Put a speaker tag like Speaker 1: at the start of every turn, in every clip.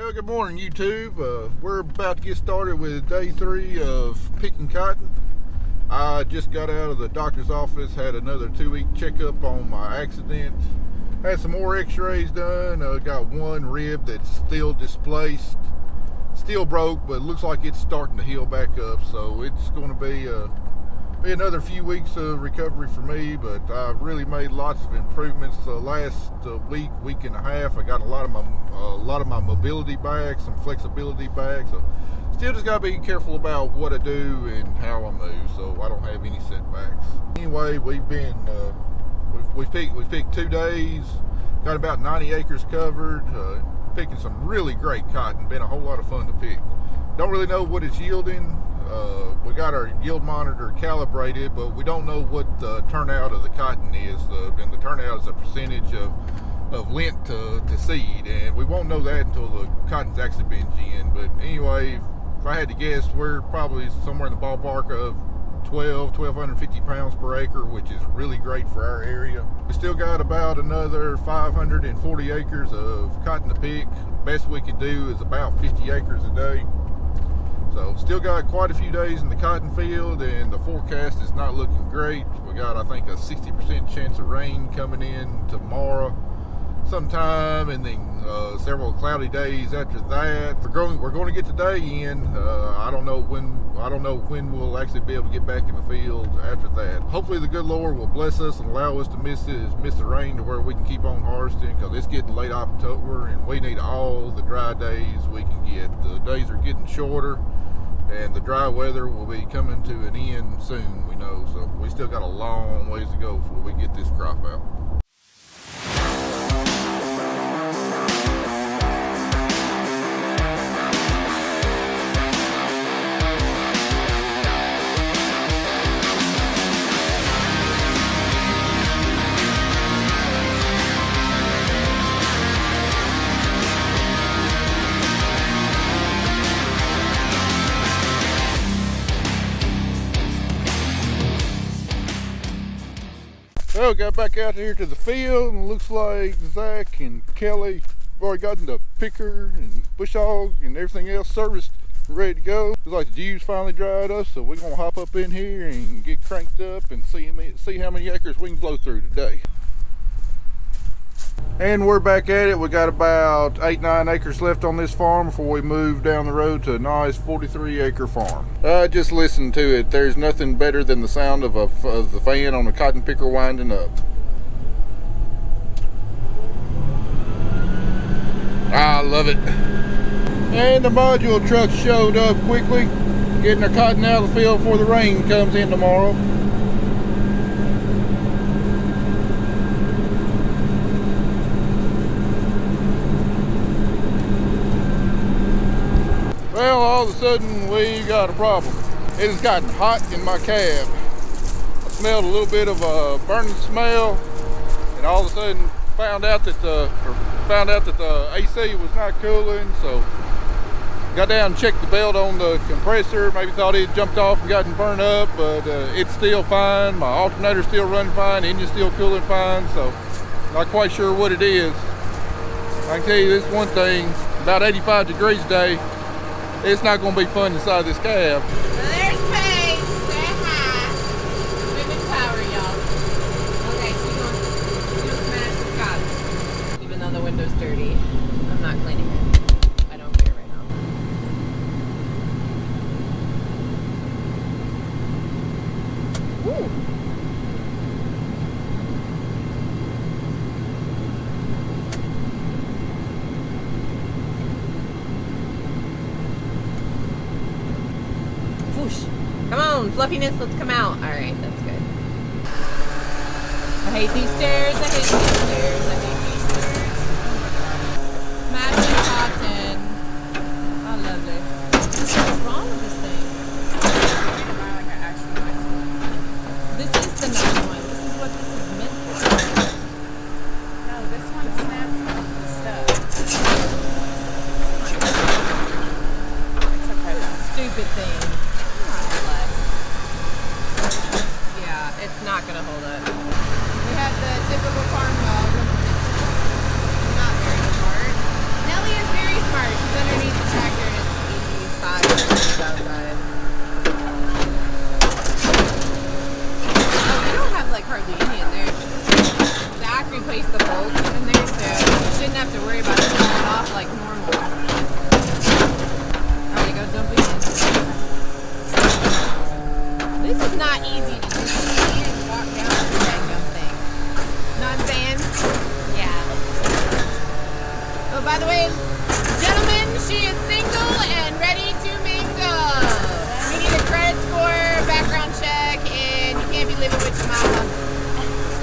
Speaker 1: Well, good morning, YouTube. We're about to get started with day 3 of picking cotton. I just got out of the doctor's office, had another 2-week checkup on my accident. Had some more x-rays done. Got one rib that's still displaced. Still broke, but it looks like it's starting to heal back up. So it's going to be another few weeks of recovery for me, but I've really made lots of improvements the last week and a half. I got a lot of my mobility back, some flexibility back. So still just got to be careful about what I do and how I move, so I don't have any setbacks. Anyway, we've picked 2 days, got about 90 acres covered, picking some really great cotton. Been a whole lot of fun to pick. Don't really know what it's yielding. We got our yield monitor calibrated, but we don't know what the turnout of the cotton is, and the turnout is a percentage of lint to seed, and we won't know that until the cotton's actually been ginned. But anyway, if I had to guess, we're probably somewhere in the ballpark of 1,250 pounds per acre, which is really great for our area. We still got about another 540 acres of cotton to pick. Best we can do is about 50 acres a day. So still got quite a few days in the cotton field, and the forecast is not looking great. We got, I think, a 60% chance of rain coming in tomorrow sometime, and then several cloudy days after that. We're going to get today in. I don't know when we'll actually be able to get back in the field after that. Hopefully the good Lord will bless us and allow us to miss the rain to where we can keep on harvesting, because it's getting late October and we need all the dry days we can get. The days are getting shorter, and the dry weather will be coming to an end soon, we know. So we still got a long ways to go before we get this crop out. Well, got back out here to the field, and it looks like Zach and Kelly have already gotten the picker and bush hog and everything else serviced, ready to go. Looks like the dew's finally dried up, so we're gonna hop up in here and get cranked up and see how many acres we can blow through today. And we're back at it. We got about 8-9 acres left on this farm before we move down the road to a nice 43-acre farm. Just listen to it. There's nothing better than the sound of the fan on a cotton picker winding up. I love it. And the module truck showed up quickly, getting our cotton out of the field before the rain comes in tomorrow. Well, all of a sudden we got a problem. It has gotten hot in my cab. I smelled a little bit of a burning smell, and all of a sudden found out that the AC was not cooling. So got down and checked the belt on the compressor. Maybe thought it had jumped off and gotten burned up, but it's still fine. My alternator's still running fine, engine's still cooling fine. So not quite sure what it is. I can tell you this one thing: about 85 degrees today. It's not going to be fun inside this cab.
Speaker 2: So there's Paige. Say hi. Women power, y'all. Okay, she's gonna smash the cotton. Even though the window's dirty, I'm not cleaning it. I don't care right now. Woo! Come on, fluffiness, let's come out. All right, that's good. I hate these stairs, I hate these stairs, I hate these stairs. Smashing cotton. I love it. What's wrong with this thing? This is the nice one. This is what this is meant for.
Speaker 3: No, this one snaps off the stuff. It's okay.
Speaker 2: Stupid thing. It's not gonna hold up. We have the typical farm dog. Not very smart. Nellie is very smart. She's she is single and ready to mingle. We need a credit score, background check, and you can't be living with your mama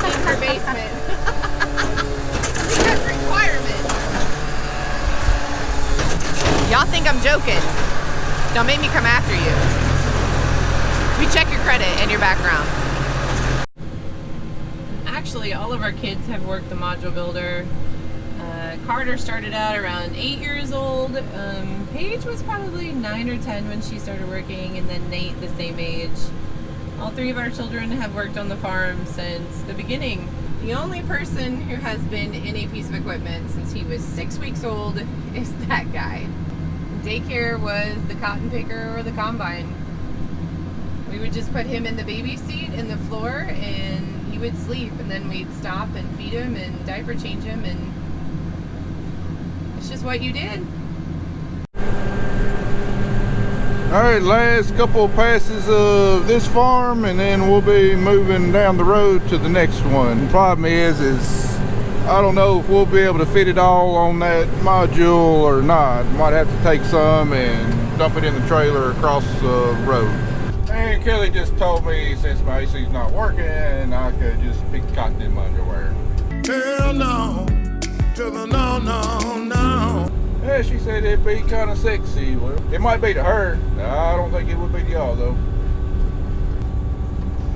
Speaker 2: in her basement. That's a requirement. Y'all think I'm joking. Don't make me come after you. We check your credit and your background. Actually, all of our kids have worked the module builder. Carter started out around 8 years old. Paige was probably 9 or 10 when she started working, and then Nate the same age. All three of our children have worked on the farm since the beginning. The only person who has been in a piece of equipment since he was 6 weeks old is that guy. Daycare was the cotton picker or the combine. We would just put him in the baby seat in the floor and he would sleep, and then we'd stop and feed him and diaper change him, and it's just what you did.
Speaker 1: Alright, last couple passes of this farm and then we'll be moving down the road to the next one. The problem is I don't know if we'll be able to fit it all on that module or not. Might have to take some and dump it in the trailer across the road. And Kelly just told me since my AC's not working, I could just pick cotton in my underwear.
Speaker 4: Hell no, to the no, no, no.
Speaker 1: Yeah, she said it'd be kind of sexy. Well, it might be to her. I don't think it would be to y'all though.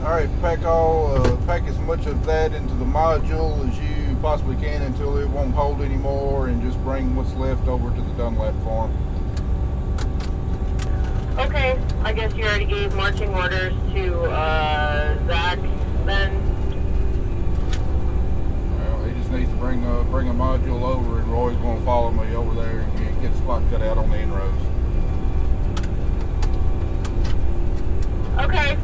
Speaker 1: Alright, pack as much of that into the module as you possibly can until it won't hold anymore, and just bring what's left over to the Dunlap farm.
Speaker 5: Okay, I guess you already gave marching orders to Zach then.
Speaker 1: Well, he just needs to bring a module over, and Roy's going to follow me over there and get the spot cut out on the inroads.
Speaker 5: Okay.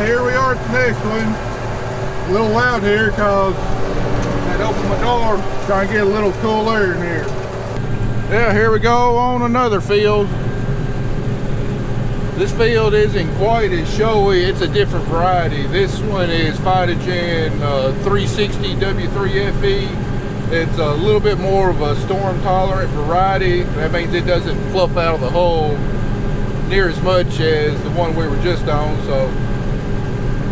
Speaker 1: Here we are at the next one. A little loud here because I had to open my door, trying to get a little cool air in here. Yeah, here we go on another field. This field isn't quite as showy. It's a different variety. This one is Phytogen 360 W3FE. It's a little bit more of a storm tolerant variety. That means it doesn't fluff out of the hole near as much as the one we were just on. So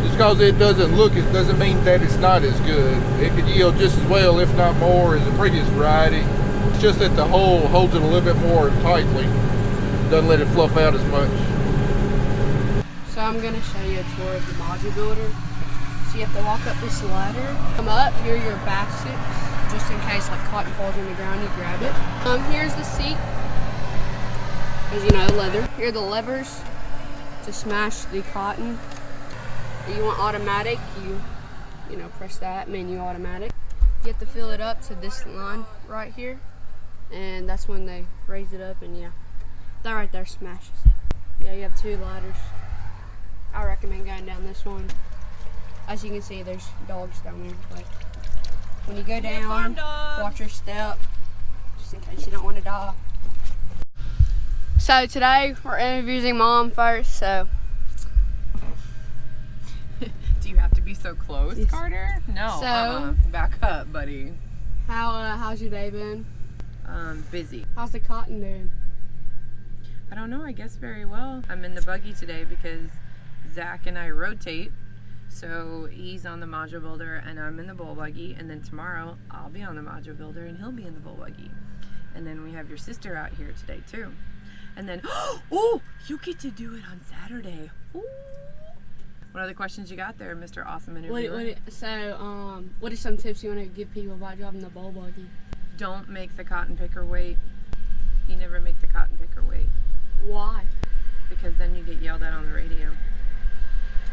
Speaker 1: just because it doesn't look, it doesn't mean that it's not as good. It could yield just as well, if not more, as the previous variety. It's just that the hole holds it a little bit more tightly. Doesn't let it fluff out as much.
Speaker 6: So I'm going to show you a tour of the module builder. So you have to walk up this ladder. Come up, here are your baskets, just in case like cotton falls on the ground, you grab it. Here's the seat. As you know, leather. Here are the levers to smash the cotton. If you want automatic, you know, press that, menu automatic. You have to fill it up to this line right here, and that's when they raise it up, and yeah, that right there smashes it. Yeah, you have two ladders. I recommend going down this one. As you can see, there's dogs down there, but when you go down, watch your step, just in case you don't want to die. So today, we're interviewing Mom first, so.
Speaker 2: Do you have to be so close,
Speaker 6: Yes.
Speaker 2: Carter? No.
Speaker 6: So-
Speaker 2: Back up, buddy.
Speaker 6: How's your day been?
Speaker 2: Busy.
Speaker 6: How's the cotton doing?
Speaker 2: I don't know, I guess very well. I'm in the buggy today because Zach and I rotate. So he's on the module builder and I'm in the bull buggy, and then tomorrow I'll be on the module builder and he'll be in the bull buggy. And then we have your sister out here today too. And then, oh, you get to do it on Saturday. Ooh. What other questions you got there, Mr. Awesome Interviewer?
Speaker 6: What are some tips you want to give people about driving the bull buggy?
Speaker 2: Don't make the cotton picker wait. You never make the cotton picker wait.
Speaker 6: Why?
Speaker 2: Because then you get yelled at on the radio.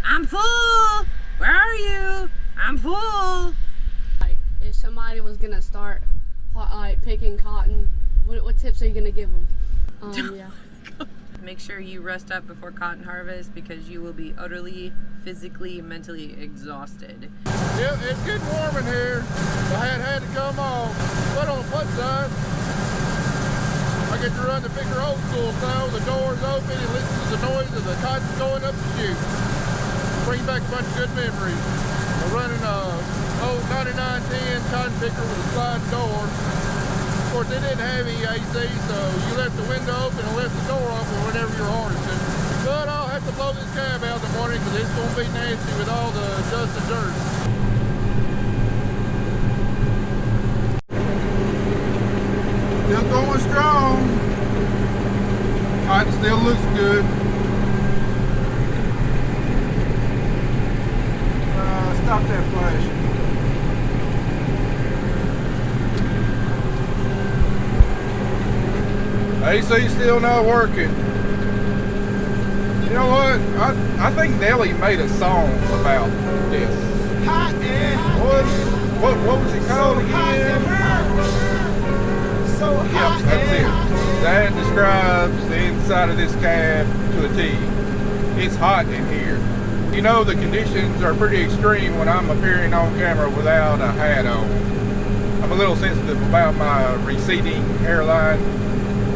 Speaker 2: I'm full! Where are you? I'm full!
Speaker 6: Like, if somebody was gonna start picking cotton, what tips are you gonna give them? Yeah.
Speaker 2: Make sure you rest up before cotton harvest because you will be utterly, physically, mentally exhausted.
Speaker 1: It's getting warm in here. The hat had to come off. But on the flip side, I get to run the picker old school style. The door's open and listen to the noise of the cotton going up the chute. Bring back a bunch of good memories. We're running a old 9910 cotton picker with a sliding door. Of course, they didn't have any AC, so you left the window open and left the door open whenever you're harnessing. But I'll have to blow this cab out in the morning because it's going to be nasty with all the dust and dirt. Still going strong. Cotton still looks good. Stop that flash. AC still not working. You know what? I think Nelly made a song about this. What was it called again? Yep, that's it. That describes the inside of this cab to a T. It's hot in here. You know the conditions are pretty extreme when I'm appearing on camera without a hat on. I'm a little sensitive about my receding hairline.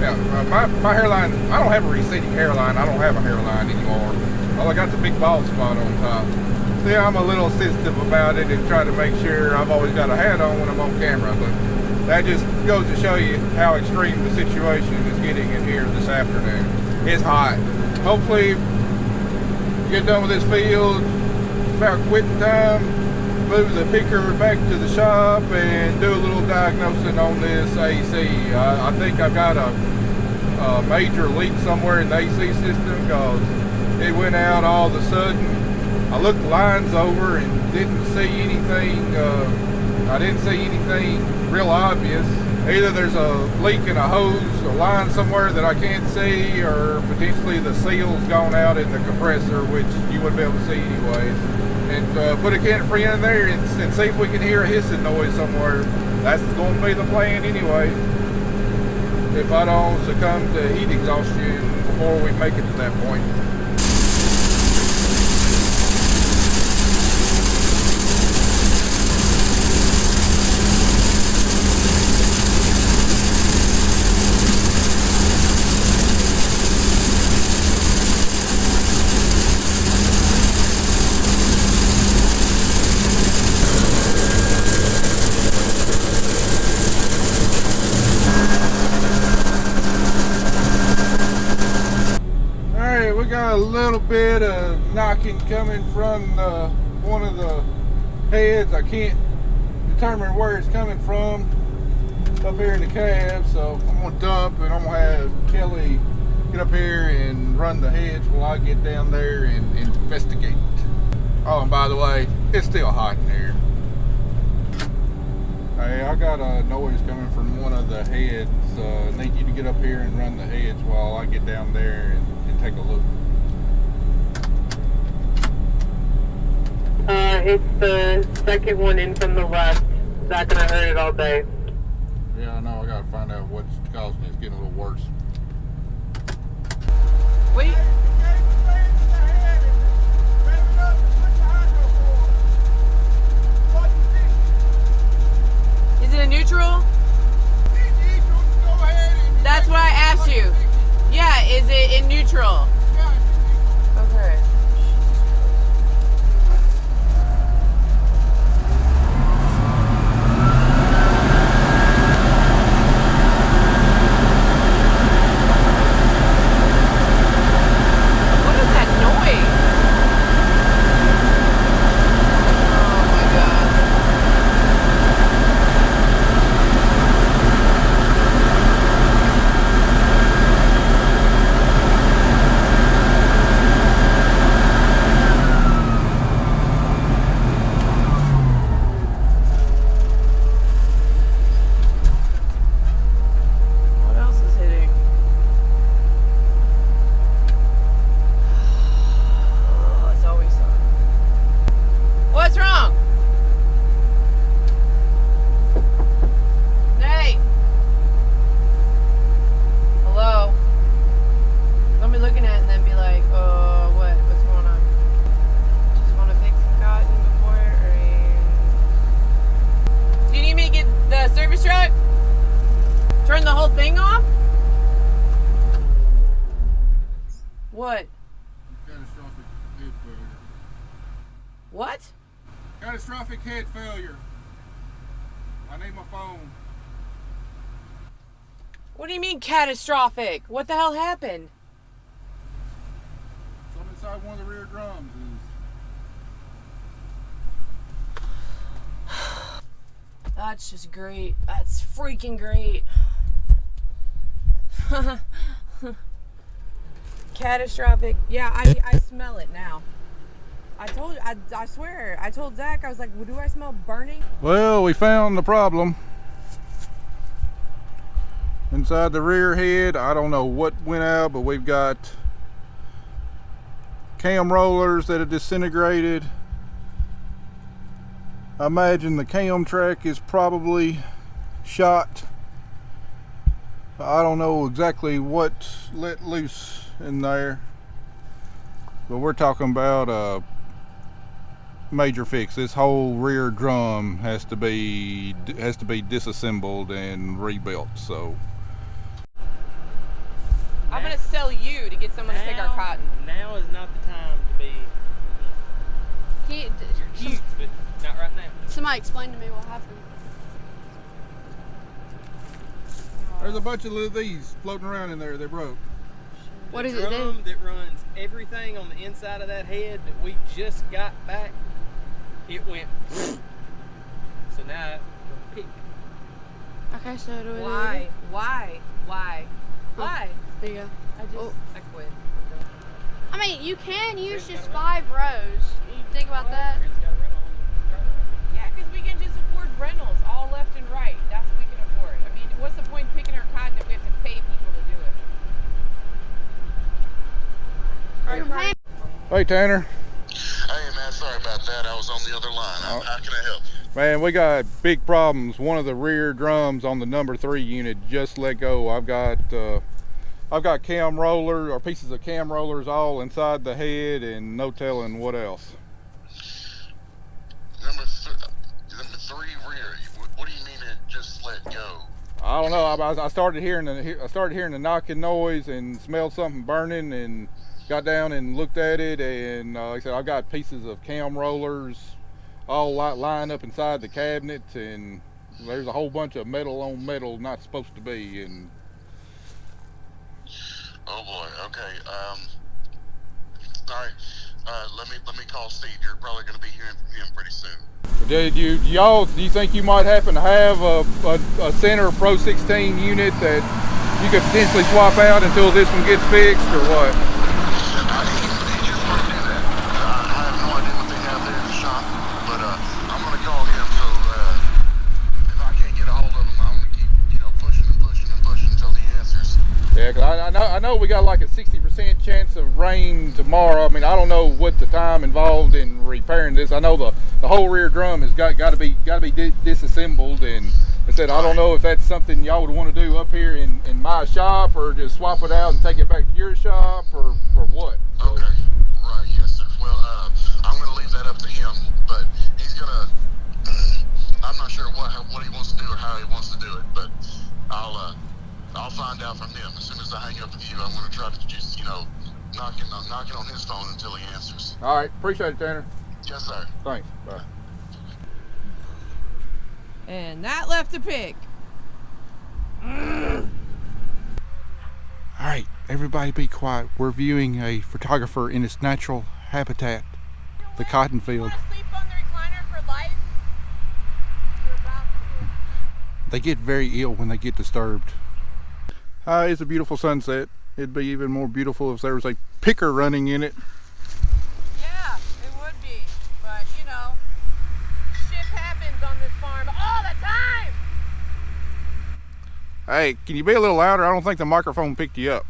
Speaker 1: Yeah, my hairline, I don't have a receding hairline. I don't have a hairline anymore. All I got's a big bald spot on top. So yeah, I'm a little sensitive about it and try to make sure I've always got a hat on when I'm on camera. But that just goes to show you how extreme the situation is getting in here this afternoon. It's hot. Hopefully, get done with this field, about quitting time, move the picker back to the shop and do a little diagnosing on this AC. I think I've got a major leak somewhere in the AC system because it went out all of a sudden. I looked the lines over and didn't see anything. I didn't see anything real obvious. Either there's a leak in a hose, a line somewhere that I can't see, or potentially the seal's gone out in the compressor, which you wouldn't be able to see anyways. And put a can of Freon in there and see if we can hear a hissing noise somewhere. That's going to be the plan anyway. If I don't succumb to heat exhaustion before we make it to that point. We got a little bit of knocking coming from one of the heads. I can't determine where it's coming from up here in the cab, so I'm gonna dump and I'm gonna have Kelly get up here and run the heads while I get down there and investigate. Oh, and by the way, it's still hot in here. Hey, I got a noise coming from one of the heads. I need you to get up here and run the heads while I get down there and take a look.
Speaker 5: It's the second one in from the left. Zach and I heard it all day.
Speaker 1: Yeah, I know. I gotta find out what's causing it. It's getting a little worse.
Speaker 2: Wait. Is it a neutral? That's what I asked you. Yeah, is it in neutral? Okay. thing off? What?
Speaker 1: Catastrophic head failure.
Speaker 2: What?
Speaker 1: Catastrophic head failure. I need my phone.
Speaker 2: What do you mean catastrophic? What the hell happened?
Speaker 1: Something inside one of the rear drums is.
Speaker 2: That's just great. That's freaking great. Catastrophic. Yeah, I smell it now. I swear, I told Zach, I was like, well, do I smell burning?
Speaker 1: Well, we found the problem. Inside the rear head, I don't know what went out, but we've got cam rollers that have disintegrated. I imagine the cam track is probably shot. I don't know exactly what let loose in there, but we're talking about a major fix. This whole rear drum has to be disassembled and rebuilt. So
Speaker 2: I'm gonna sell you to get someone to pick our cotton.
Speaker 7: Now is not the time to be. You're cute, but not right now.
Speaker 6: Somebody explain to me what happened.
Speaker 1: there's a bunch of these floating around in there. They broke.
Speaker 6: What does
Speaker 7: The
Speaker 6: it do?
Speaker 7: drum that runs everything on the inside of that head that we just got back, it went. So now it will peak.
Speaker 6: Okay, so do we
Speaker 2: Why? Why?
Speaker 6: There you go.
Speaker 2: I quit.
Speaker 6: I mean, you can use just 5 rows. You think about that?
Speaker 2: Yeah, because we can just afford rentals all left and right. That's what we can afford. I mean, what's the point picking our cotton if we have to pay people to do it?
Speaker 1: Hey Tanner.
Speaker 8: Hey man, sorry about that. I was on the other line. How can I help you?
Speaker 1: Man, we got big problems. One of the rear drums on the number 3 unit just let go. I've got cam roller or pieces of cam rollers all inside the head and no telling what else.
Speaker 8: Number 3 rear. What do you mean it just let go?
Speaker 1: I don't know. I started hearing the knocking noise and smelled something burning and got down and looked at it, and like I said, I've got pieces of cam rollers all lined up inside the cabinet, and there's a whole bunch of metal on metal not supposed to be. And
Speaker 8: Oh boy. Okay. All right. Let me call Steve. You're probably going to be hearing from him pretty soon.
Speaker 1: do you think you might happen to have a Center Pro 16 unit that you could potentially swap out until this one gets fixed, or what?
Speaker 8: He just might do that. I have no idea what they have there in the shop, but I'm going to call him. So if I can't get a hold of him, I'm going to keep pushing until he answers.
Speaker 1: Yeah, cause I know we got like a 60% chance of rain tomorrow. I mean, I don't know what the time involved in repairing this. I know the whole rear drum has got to be disassembled, and I said I don't know if that's something y'all would want to do up here in my shop, or just swap it out and take it back to your shop, or what. So,
Speaker 8: Okay, right, yes sir. Well, I'm going to leave that up to him, but he's going to. I'm not sure what he wants to do or how he wants to do it, but I'll find out from him. As soon as I hang up with you, I'm going to try to just, knocking on his phone until he answers.
Speaker 1: all right, appreciate it, Tanner.
Speaker 8: Yes, sir.
Speaker 1: Thanks. Bye.
Speaker 2: And that left a pig.
Speaker 1: All right, everybody be quiet. We're viewing a photographer in its natural habitat, the cotton field.
Speaker 2: Sleep on the recliner for life? You're about to.
Speaker 1: They get very ill when they get disturbed. It's a beautiful sunset. It'd be even more beautiful if there was a picker running in it.
Speaker 2: Yeah, it would be. But, shit happens on this farm all the time.
Speaker 1: Hey, can you be a little louder? I don't think the microphone picked you up.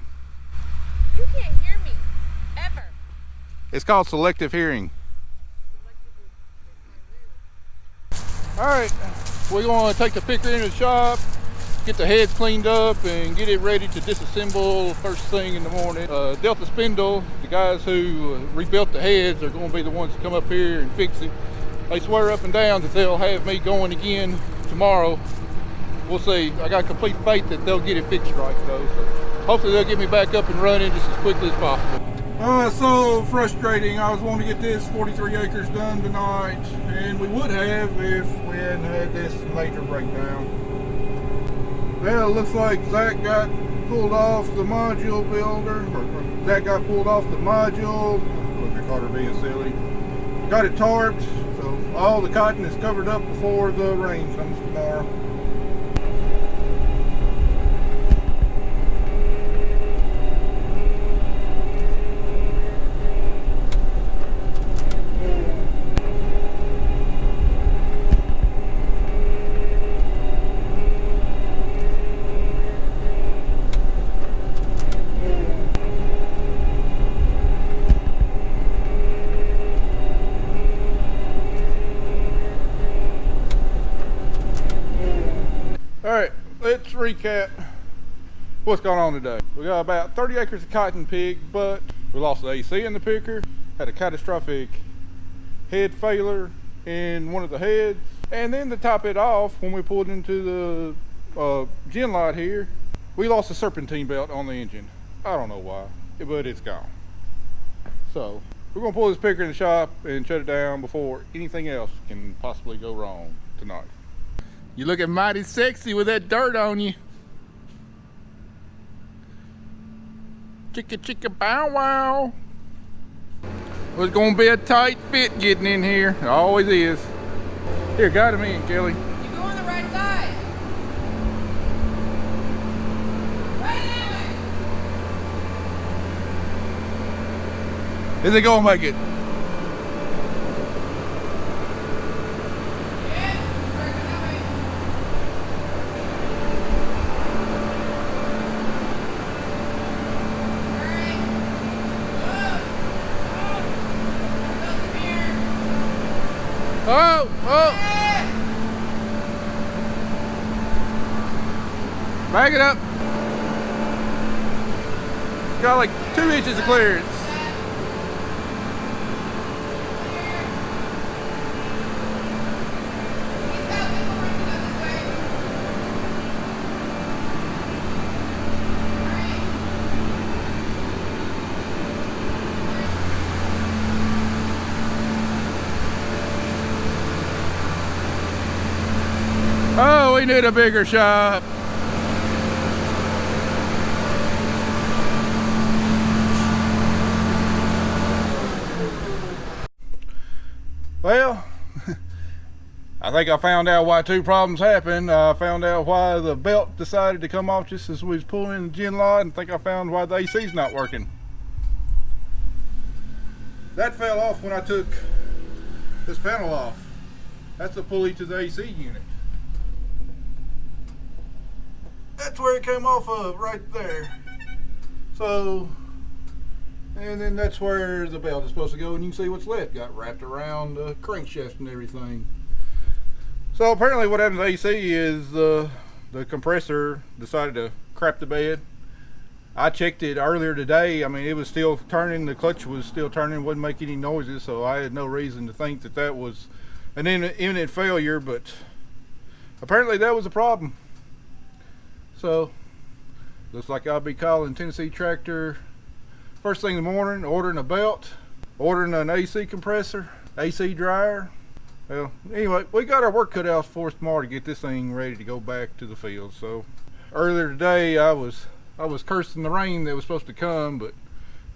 Speaker 2: You can't hear me. Ever.
Speaker 1: It's called selective hearing. All right, we're going to take the picker into the shop, get the heads cleaned up, and get it ready to disassemble first thing in the morning. Delta Spindle, the guys who rebuilt the heads, are going to be the ones to come up here and fix it. They swear up and down that they'll have me going again tomorrow we'll see. I got complete faith that they'll get it fixed right though. So hopefully they'll get me back up and running just as quickly as possible. It's so frustrating. I was wanting to get this 43 acres done tonight, and we would have if we hadn't had this major breakdown. Well, it looks like Zach got pulled off the module builder, or Zach got pulled off the module. Look at Carter being silly. Got it tarped, so all the cotton is covered up before the rain comes tomorrow. Alright, let's recap what's going on today. We got about 30 acres of cotton picked, but we lost the AC in the picker, had a catastrophic head failure in one of the heads, and then to top it off, when we pulled into the gen lot here, we lost the serpentine belt on the engine. I don't know why, but it's gone. So we're gonna pull this picker in the shop and shut it down before anything else can possibly go wrong tonight. You looking mighty sexy with that dirt on you. Chicka chicka bow wow. Well, it's gonna be a tight fit getting in here. It always is. Here, guide him in, Kelly.
Speaker 2: You go on the right side. Right that way.
Speaker 1: Is it gonna make it? Oh, oh. Back it up. Got like 2 inches of clearance. Oh, we need a bigger shop. Well, I think I found out why 2 problems happened. I found out why the belt decided to come off just as we was pulling in the gen lot, and I think I found why the AC's not working. That fell off when I took this panel off. That's the pulley to the AC unit. That's where it came off of, right there. So, and then that's where the belt is supposed to go, and you can see what's left. Got wrapped around the crankshaft and everything. So apparently what happened to the AC is the compressor decided to crap the bed. I checked it earlier today. I mean, it was still turning, the clutch was still turning, wouldn't make any noises, so I had no reason to think that that was an imminent failure, but apparently that was the problem. So, looks like I'll be calling Tennessee Tractor first thing in the morning, ordering a belt, ordering an AC compressor, AC dryer. Well, anyway, we got our work cut out for us tomorrow to get this thing ready to go back to the field. So, earlier today I was cursing the rain that was supposed to come, but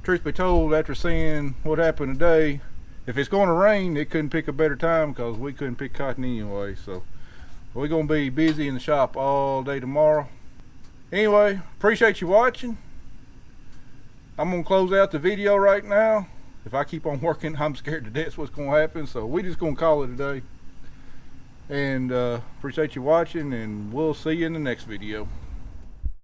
Speaker 1: truth be told, after seeing what happened today, if it's going to rain, it couldn't pick a better time because we couldn't pick cotton anyway. So, we're going to be busy in the shop all day tomorrow. Anyway, appreciate you watching. I'm going to close out the video right now. If I keep on working, I'm scared to death what's going to happen. So we just going to call it a day. And appreciate you watching, and we'll see you in the next video.